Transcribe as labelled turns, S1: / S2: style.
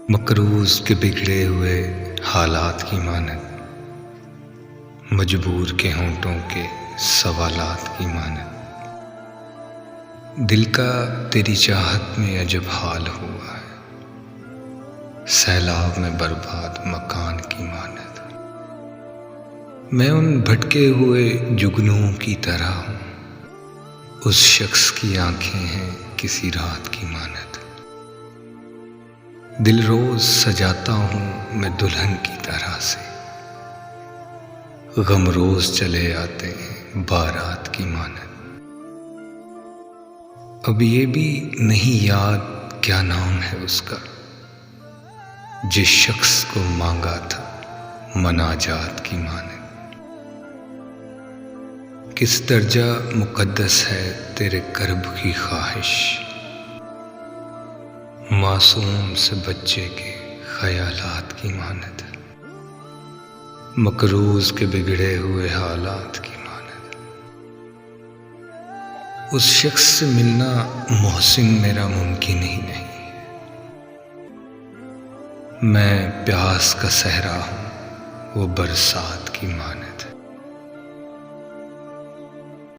S1: مقروض کے بگڑے ہوئے حالات کی مانند، مجبور کے ہونٹوں کے سوالات کی مانند، دل کا تیری چاہت میں عجب حال ہوا ہے، سیلاب میں برباد مکان کی مانند۔ میں ان بھٹکے ہوئے جگنوں کی طرح ہوں، اس شخص کی آنکھیں ہیں کسی رات کی مانند۔ دل روز سجاتا ہوں میں دلہن کی طرح سے، غم روز چلے آتے ہیں بارات کی مانند۔ اب یہ بھی نہیں یاد کیا نام ہے اس کا، جس شخص کو مانگا تھا مناجات کی مانند۔ کس درجہ مقدس ہے تیرے قرب کی خواہش، معصوم سے بچے کے خیالات کی مانند، مقروض کے بگڑے ہوئے حالات کی مانند۔ اس شخص سے ملنا محسن میرا ممکن ہی نہیں ہے، میں پیاس کا صحرا ہوں وہ برسات کی مانند۔